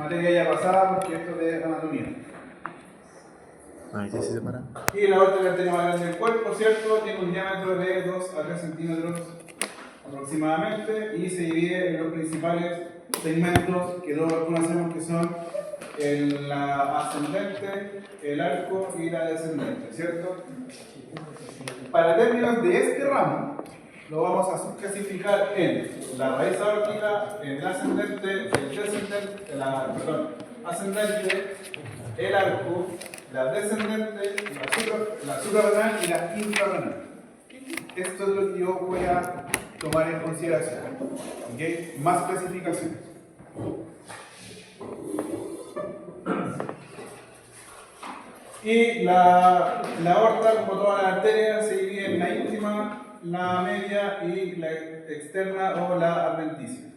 materia ya pasada porque esto es de anatomía. Ahí se separa. Y la aorta es la arteria más grande del cuerpo, ¿cierto? Tiene un diámetro de 2 a 3 centímetros aproximadamente y se divide en los principales segmentos que todos conocemos que son la ascendente, el arco y la descendente, ¿cierto? Para términos de este ramo, lo vamos a subclasificar en la raíz aórtica, en el ascendente, el descendente, ascendente, el arco, la descendente, la suprarrenal y la infrarrenal. Esto es lo que yo voy a tomar en consideración. ¿Okay? Más clasificaciones. Y la aorta, como todas las arterias, se divide en la íntima, la media y la externa o la adventicia.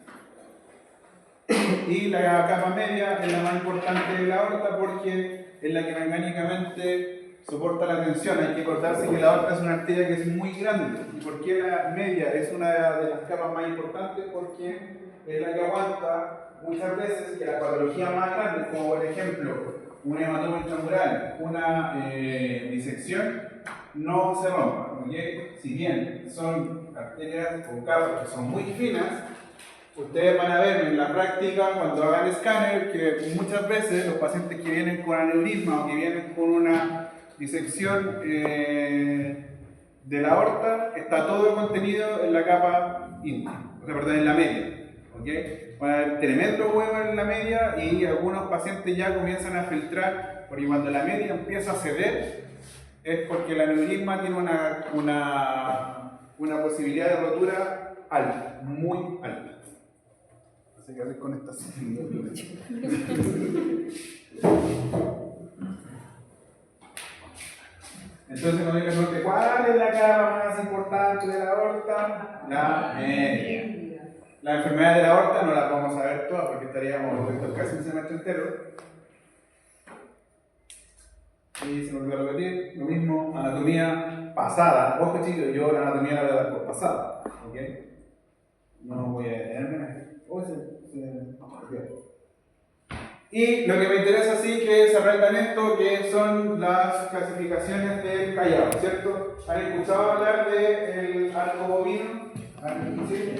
Y la capa media es la más importante de la aorta porque es la que mecánicamente soporta la tensión. Hay que acordarse que la aorta es una arteria que es muy grande. ¿Y por qué la media es una de las capas más importantes? Porque es la que aguanta muchas veces que la patología más grande, como por ejemplo un hematoma intramural, una disección, no se rompa. ¿Okay? Si bien son arterias o capas que son muy finas, ustedes van a ver en la práctica cuando hagan escáner que muchas veces los pacientes que vienen con aneurisma o que vienen con una disección de la aorta, está todo el contenido en la capa íntima, o sea, perdón, en la media. ¿Okay? Va a haber tremendo huevo en la media y algunos pacientes ya comienzan a filtrar, porque cuando la media empieza a ceder es porque el aneurisma tiene una posibilidad de rotura alta, muy alta. Así que hacer con esta Entonces, cuando yo le pregunte, ¿cuál es la capa más importante de la aorta? La media. Las enfermedades de la aorta no las vamos a ver todas porque estaríamos casi un semestre entero. Y se me olvidó repetir, lo mismo, anatomía pasada. Ojo chicos, yo la anatomía la voy a dar por pasada. ¿Ok? No voy a detenerme. Y lo que me interesa sí que se arrancan esto, que son las clasificaciones del Callao, ¿cierto? ¿Han escuchado hablar del arco bovino? ¿Sí?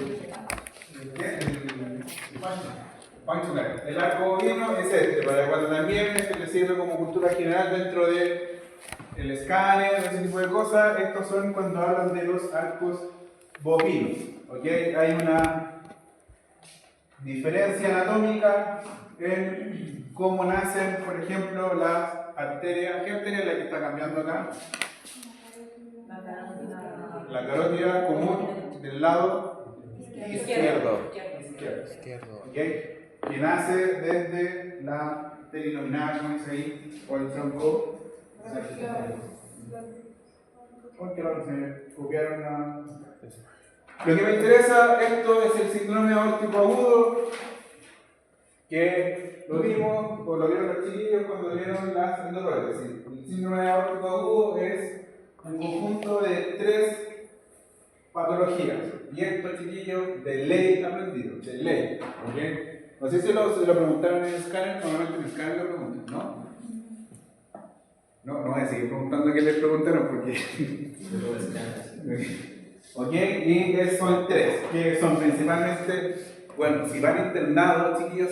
El arco bovino es este, para cuando también este le sirve como cultura general dentro del escáner, ese tipo de cosas. Estos son cuando hablan de los arcos bovinos. ¿Okay? Hay una diferencia anatómica en cómo nacen, por ejemplo, las arterias. ¿Qué arteria es la que está cambiando acá? La carótida común del lado izquierdo. ¿Okay? Que nace desde la arteria nominal, como dice ahí, o el tronco. Porque ahora se copiaron la. Lo que me interesa, esto es el síndrome aórtico agudo, que lo vimos, o lo vieron los chiquillos cuando vieron las endocarditis. El síndrome aórtico agudo es un conjunto de 3 patologías. Y esto, chiquillos, de ley aprendido, de ley. ¿Okay? No sé si lo preguntaron en el escáner, normalmente en el escáner lo preguntan, ¿no? No voy a seguir preguntando qué les preguntaron porque. ¿Ok? Y son 3, que son principalmente, bueno, si van internados, chiquillos,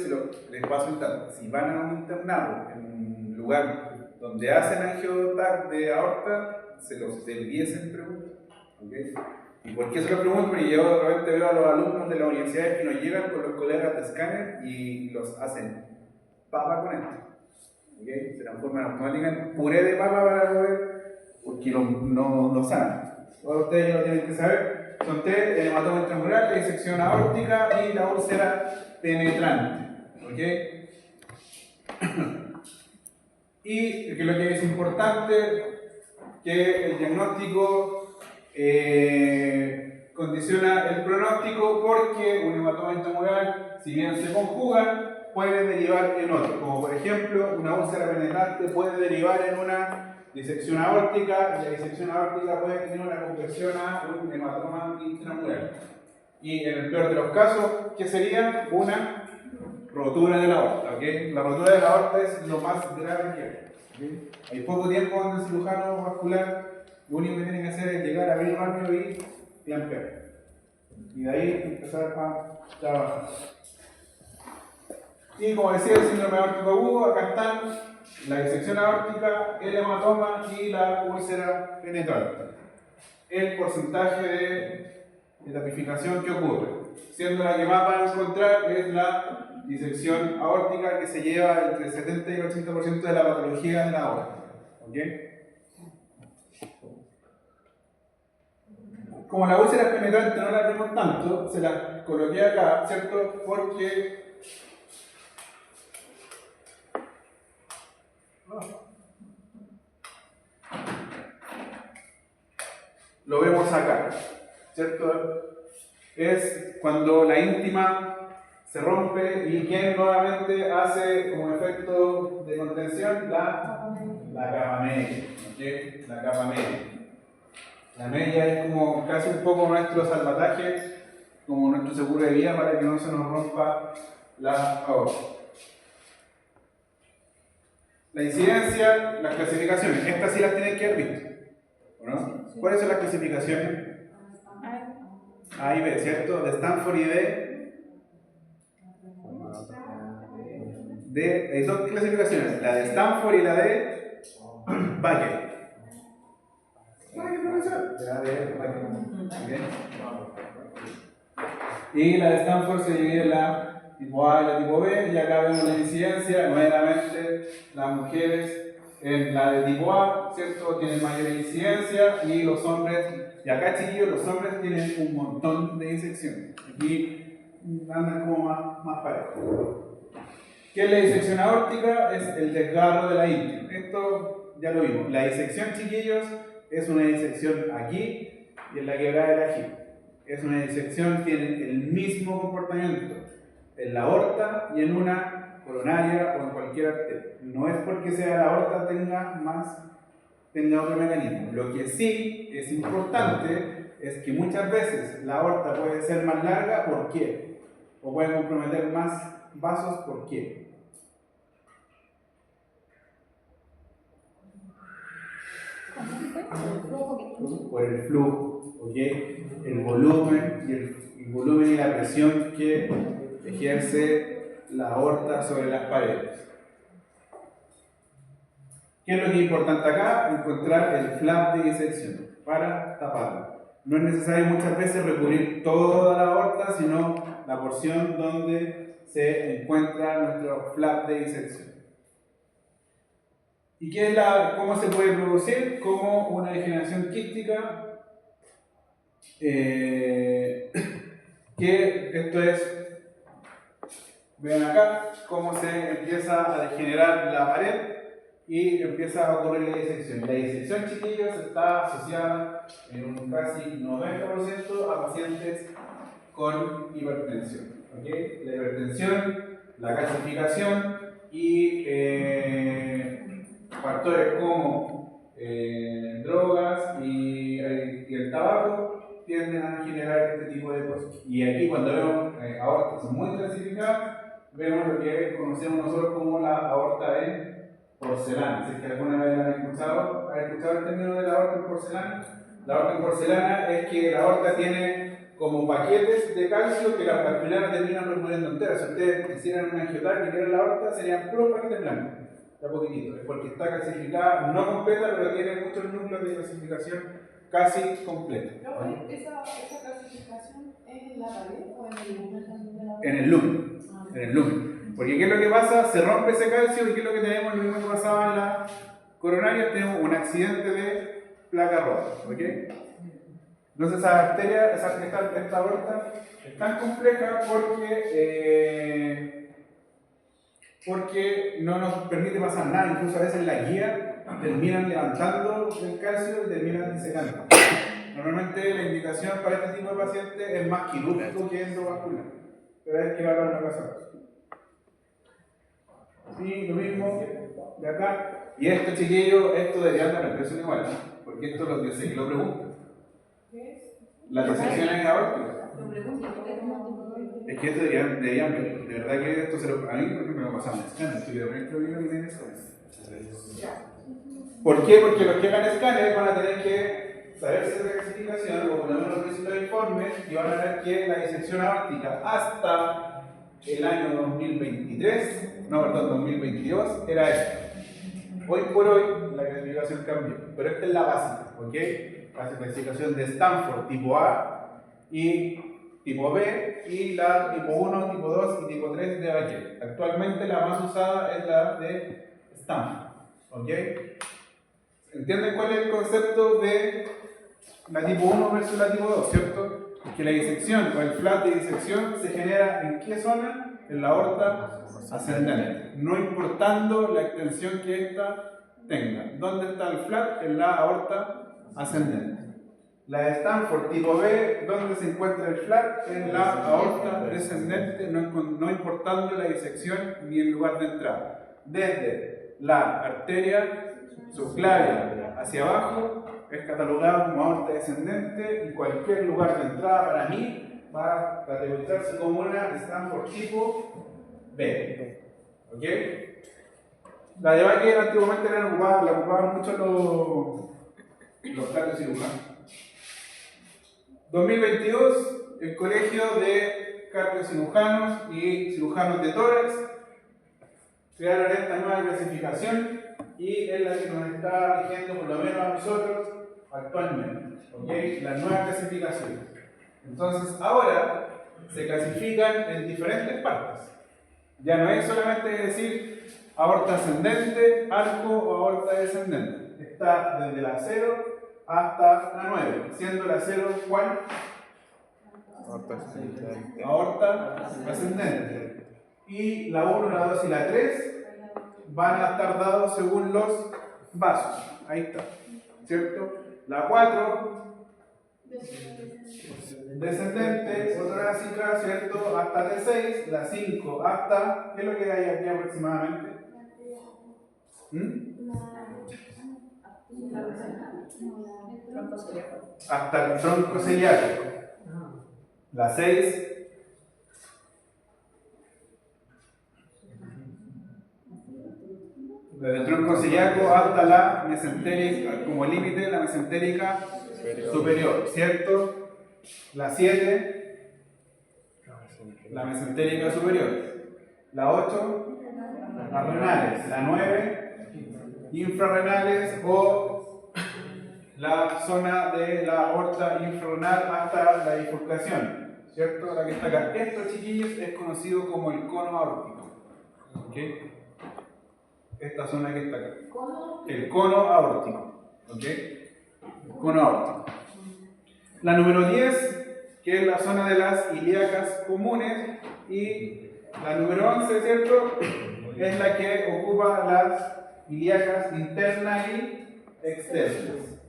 les paso el dato, si van a un internado en un lugar donde hacen angiotac de aorta, se los debiesen preguntar. ¿Okay? ¿Y por qué se lo pregunto? Porque yo de repente veo a los alumnos de la universidad que nos llegan con los colegas de escáner y los hacen papa con esto. ¿Okay? Se transforman automáticamente en puré de papa para poder, porque no saben. Todos ustedes ya lo tienen que saber. Son 3, el hematoma intramural, la disección aórtica y la úlcera penetrante. ¿Okay? Y que lo que es importante, que el diagnóstico condiciona el pronóstico porque un hematoma intramural, si bien se conjugan, puede derivar en otro. Como por ejemplo, una úlcera penetrante puede derivar en una disección aórtica, y la disección aórtica puede tener una conversión a un hematoma intramural. Y en el peor de los casos, ¿qué sería? Una rotura de la aorta, ¿ok? La rotura de la aorta es lo más grave que hay, ¿ok? Hay poco tiempo donde el cirujano vascular lo único que tiene que hacer es llegar a abrir rápido y clampear. Y de ahí empezar a trabajar. Y como decía, el síndrome aórtico agudo, acá están la disección aórtica, el hematoma y la úlcera penetrante. El porcentaje de tapificación que ocurre, siendo la que más van a encontrar es la disección aórtica, que se lleva entre el 70 y el 80% de la patología de la aorta. ¿Ok? Como la úlcera penetrante no la vemos tanto, se la coloqué acá, ¿cierto? Porque lo vemos acá, ¿cierto? Es cuando la íntima se rompe y quien nuevamente hace como efecto de contención la capa media, ¿okay? La capa media. La media es como casi un poco nuestro salvataje, como nuestro seguro de vida para que no se nos rompa la aorta. La incidencia, las clasificaciones, estas sí las tienen que haber visto, ¿no? ¿Cuáles son las clasificaciones? A y B, ¿cierto? De Stanford y hay dos clasificaciones, la de Stanford y la de Baker. Y la de Stanford se divide en la tipo A y la tipo B, y acá vemos la incidencia, nuevamente las mujeres en la de tipo A, ¿cierto? Tienen mayor incidencia, y los hombres, y acá chiquillos, los hombres tienen un montón de disecciones. Aquí andan como más parejos. ¿Qué es la disección aórtica? Es el desgarro de la íntima. Esto ya lo vimos. La disección, chiquillos, es una disección aquí y en la quebrada de la Gil. Es una disección, tiene el mismo comportamiento en la aorta y en una coronaria o en cualquier arteria. No es porque sea la aorta tenga otro mecanismo. Lo que sí es importante es que muchas veces la aorta puede ser más larga, ¿por qué? O puede comprometer más vasos, ¿por qué? Por el flujo, ¿ok? El volumen y la presión que ejerce la aorta sobre las paredes. ¿Qué es lo que es importante acá? Encontrar el flap de disección para taparlo. No es necesario muchas veces recubrir toda la aorta, sino la porción donde se encuentra nuestro flap de disección. ¿Y qué es cómo se puede producir? Como una degeneración quística, que esto es, vean acá, cómo se empieza a degenerar la pared y empieza a ocurrir la disección. La disección, chiquillos, está asociada en un casi 90% a pacientes con hipertensión. ¿Okay? La hipertensión, la calcificación y factores como drogas y el tabaco tienden a generar este tipo de cosas. Y aquí cuando vemos aortas muy clasificadas, vemos lo que conocemos nosotros como la aorta en porcelana. Si es que alguna vez han escuchado el término de la aorta en porcelana. La aorta en porcelana es que la aorta tiene como paquetes de calcio que al final terminan recubriendo enteras. Si ustedes hicieran una angioterapia y vieran la aorta, serían puros paquetes blancos. Está poquitito, es porque está calcificada, no completa, pero tiene muchos núcleos de calcificación casi completa. ¿Esa calcificación es en la pared o en el lumen también de la pared? En el lumen, en el lumen. Porque ¿qué es lo que pasa? Se rompe ese calcio y ¿qué es lo que tenemos? Lo mismo que pasaba en la coronaria, tenemos un accidente de placa rota. ¿Okay? Entonces esa arteria, esta aorta es tan compleja porque no nos permite pasar nada, incluso a veces la guía terminan levantando el calcio y terminan disecando. Normalmente la indicación para este tipo de pacientes es más quirúrgico que endovascular, pero es que va a haber una cosa. Sí, lo mismo de acá. Y esto, chiquillo, esto debería andar en presión igual, ¿no? Porque esto es lo que sé que lo preguntan. ¿Qué es? Las disecciones aórticas. Lo pregunto, ¿por qué no? Es que esto deberían ver. De verdad que esto a mí porque me lo pasaron en escáner. Estoy de repente viendo que tiene escáner. ¿Por qué? Porque los que hagan escáner van a tener que saberse esa clasificación, o por lo menos los informes, y van a ver que la disección aórtica hasta el año 2023, no, perdón, 2022, era esta. Hoy por hoy la clasificación cambió, pero esta es la básica, ¿ok? La clasificación de Stanford tipo A y tipo B, y la tipo 1, tipo 2 y tipo 3 de Bayer. Actualmente la más usada es la de Stanford, ¿ok? ¿Entienden cuál es el concepto de la tipo 1 versus la tipo 2, cierto? Que la disección o el flat de disección se genera ¿en qué zona? En la aorta ascendente, no importando la extensión que ésta tenga. ¿Dónde está el flat? En la aorta ascendente. La de Stanford tipo B, ¿dónde se encuentra el flat? En la aorta descendente, no importando la disección ni el lugar de entrada. Desde la arteria subclavia hacia abajo es catalogado como aorta descendente, y cualquier lugar de entrada para mí va a categorizarse como una Stanford tipo B. ¿Ok? La de Bayer antiguamente la ocupaban mucho los cardiocirujanos. 2022, el Colegio de Cardiocirujanos y Cirujanos de Tórax crearon esta nueva clasificación, y es la que nos está rigiendo por lo menos a nosotros actualmente, ¿ok? La nueva clasificación. Entonces ahora se clasifican en diferentes partes. Ya no es solamente decir aorta ascendente, arco o aorta descendente. Está desde la 0 hasta la 9, siendo la 0 ¿cuál? Aorta ascendente. Y la 1, la 2 y la 3 van a estar dados según los vasos. Ahí está, ¿cierto? La 4 descendente, torácica, ¿cierto? Hasta T6, la 5 hasta, ¿qué es lo que hay aquí aproximadamente? Hasta el tronco celiaco. La 6 desde el tronco celiaco hasta la mesentérica, como límite, la mesentérica superior, ¿cierto? La 7, la mesentérica superior. La 8, las renales. La 9, infrarrenales, o la zona de la aorta infrarrenal hasta la bifurcación, ¿cierto? La que está acá. Esto, chiquillos, es conocido como el cono aórtico. ¿Ok? Esta zona que está acá. El cono aórtico. ¿Ok? El cono aórtico. La número 10, que es la zona de las ilíacas comunes, y la número 11, ¿cierto? Es la que ocupa las ilíacas internas y externas.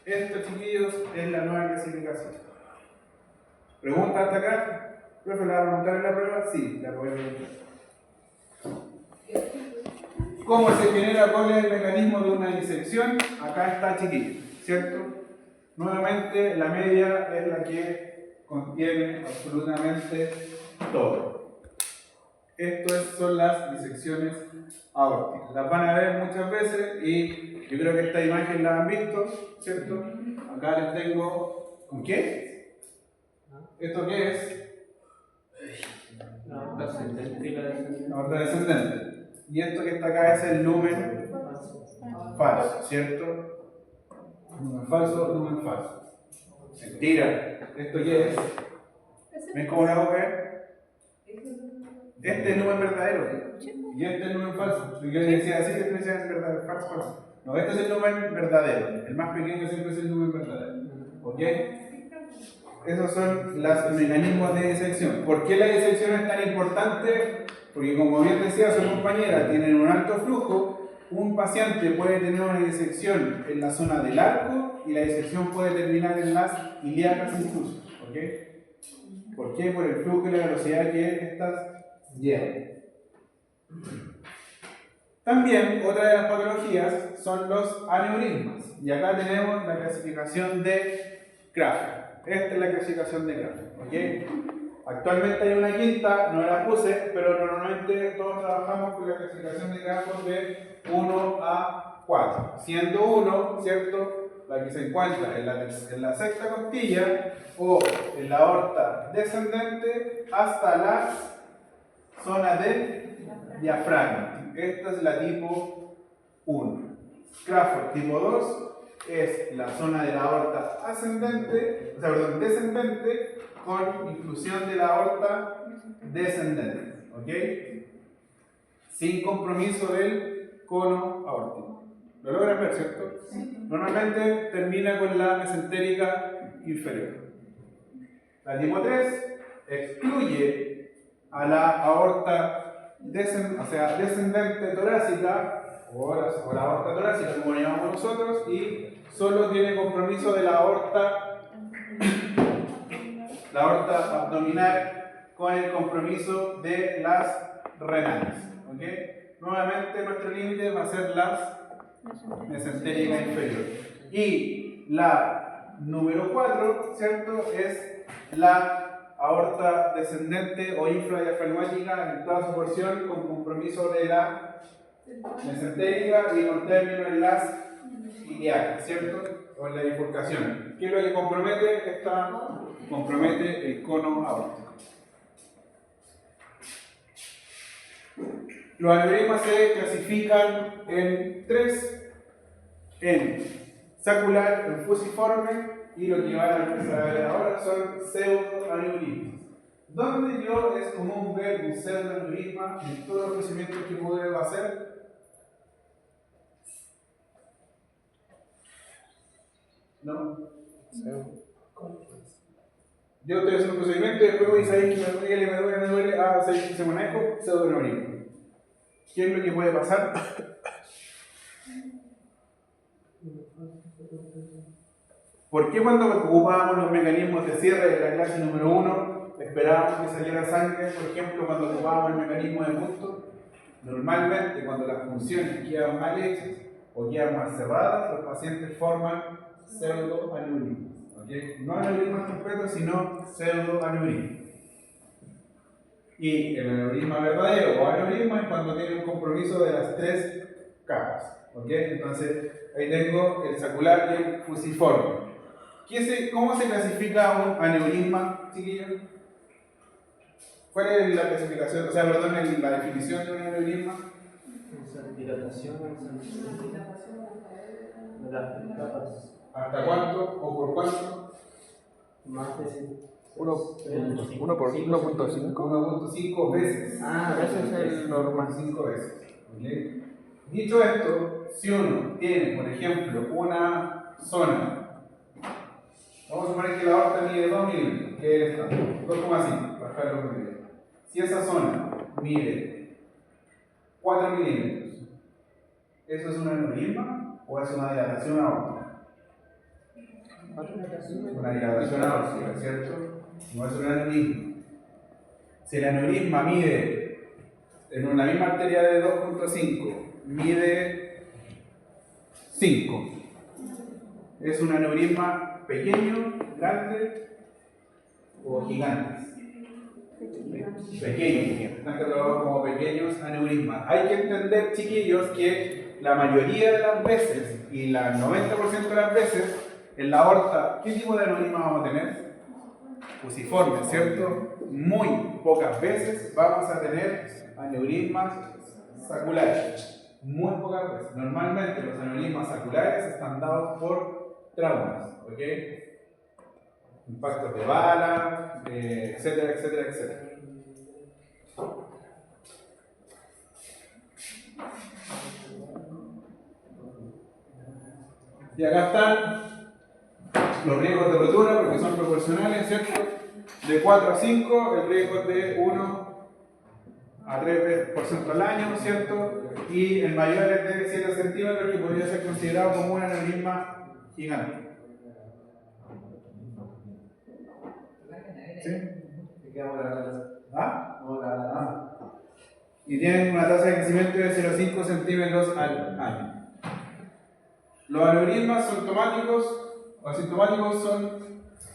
Esto, chiquillos, es la nueva clasificación. ¿Pregunta hasta acá? ¿Profe, la va a preguntar en la prueba? Sí, la voy a preguntar. ¿Cómo se genera? ¿Cuál es el mecanismo de una disección? Acá está, chiquillos, ¿cierto? Nuevamente, la media es la que contiene absolutamente todo. Estas son las disecciones aórticas. Las van a ver muchas veces, y yo creo que esta imagen la han visto, ¿cierto? Acá les tengo... ¿Con qué? ¿Esto qué es? La aorta ascendente y la descendente. La aorta descendente. Y esto que está acá es el lumen falso, ¿cierto? Lumen falso, lumen falso. Mentira. ¿Esto qué es? ¿Ven cómo lo hago ver? Este es el lumen verdadero. Y este es el lumen falso. Yo le decía así, siempre decía es verdadero, falso, falso. No, este es el lumen verdadero. El más pequeño siempre es el lumen verdadero. ¿Ok? Esos son los mecanismos de disección. ¿Por qué la disección es tan importante? Porque, como bien decía su compañera, tienen un alto flujo. Un paciente puede tener una disección en la zona del arco, y la disección puede terminar en las ilíacas incluso. ¿Ok? ¿Por qué? Por el flujo y la velocidad que estas llevan. También, otra de las patologías son los aneurismas. Y acá tenemos la clasificación de Kraft. Esta es la clasificación de Kraft. ¿Ok? Actualmente hay una quinta, no la puse, pero normalmente todos trabajamos con la clasificación de grafos de 1 a 4. Siendo 1, ¿cierto? La que se encuentra en la sexta costilla o en la aorta descendente hasta la zona del diafragma. Esta es la tipo 1. Crawford tipo 2 es la zona de la aorta descendente con inclusión de la aorta descendente, ¿ok? Sin compromiso del cono aórtico. ¿Lo logran ver, cierto? Sí. Normalmente termina con la mesentérica inferior. La tipo 3 excluye a la aorta descendente torácica o la aorta torácica, como la llamamos nosotros, y solo tiene compromiso de la aorta abdominal con el compromiso de las renales. ¿Okay? Nuevamente nuestro límite va a ser la mesentérica inferior. Y la número 4, ¿cierto? Es la aorta descendente o infradiafragmática en toda su porción con compromiso de la mesentérica y con término en las ilíacas, ¿cierto? O en la bifurcación. ¿Qué es lo que compromete? Compromete el cono aórtico. Los aneurismas se clasifican en 3: en sacular, en fusiforme, y lo que van a empezar a ver ahora son pseudoaneurismas. ¿Dónde es común ver un pseudoaneurisma en todos los procedimientos que puedo hacer? ¿No? Yo estoy haciendo un procedimiento y después voy a saber que me duele, se manejo, pseudoaneurisma. ¿Qué es lo que puede pasar? ¿Por qué cuando ocupábamos los mecanismos de cierre de la clase número 1 esperábamos que saliera sangre? Por ejemplo, cuando ocupábamos el mecanismo de punto, normalmente cuando las funciones quedan mal hechas o quedan mal cerradas, los pacientes forman pseudoaneurismas. ¿Okay? No aneurismas completos, sino pseudoaneurismas. Y el aneurisma verdadero o aneurisma es cuando tiene un compromiso de las 3 capas. ¿Okay? Entonces, ahí tengo el sacular y el fusiforme. ¿Cómo se clasifica un aneurisma, chiquillos? ¿Cuál es la clasificación? La definición de un aneurisma. Dilatación de las capas. ¿Hasta cuánto o por cuánto? Más de 1 por 1.5. 1.5 veces. Ese es el normal. 5 veces. ¿Okay? Dicho esto, si uno tiene, por ejemplo, una zona, vamos a suponer que la aorta mide 2 milímetros, que es el estándar, 2,5, bajar los milímetros. Si esa zona mide 4 milímetros, ¿eso es un aneurisma o es una dilatación aórtica? Una dilatación aórtica, ¿cierto? No es un aneurisma. Si el aneurisma mide en una misma arteria de 2.5, mide 5, ¿es un aneurisma pequeño, grande o gigante? Pequeño, están catalogados como pequeños aneurismas. Hay que entender, chiquillos, que la mayoría de las veces y el 90% de las veces en la aorta, ¿qué tipo de aneurisma vamos a tener? Fusiforme, ¿cierto? Muy pocas veces vamos a tener aneurismas saculares. Muy pocas veces. Normalmente los aneurismas saculares están dados por traumas, ¿ok? Impactos de bala, etcétera, etcétera, etcétera. Y acá están los riesgos de rotura, porque son proporcionales, ¿cierto? De 4 a 5, el riesgo es de 1 a 3% al año, ¿cierto? Y el mayor es de 7 centímetros, que podría ser considerado como un aneurisma gigante. ¿Sí? Y tienen una tasa de crecimiento de 0,5 centímetros al año. Los aneurismas sintomáticos o asintomáticos son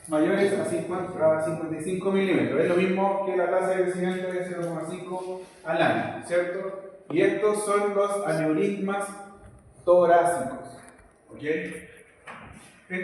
mayores a 55 milímetros. Es lo mismo que la tasa de crecimiento de 0,5 al año, ¿cierto? Y estos son los aneurismas torácicos, ¿ok?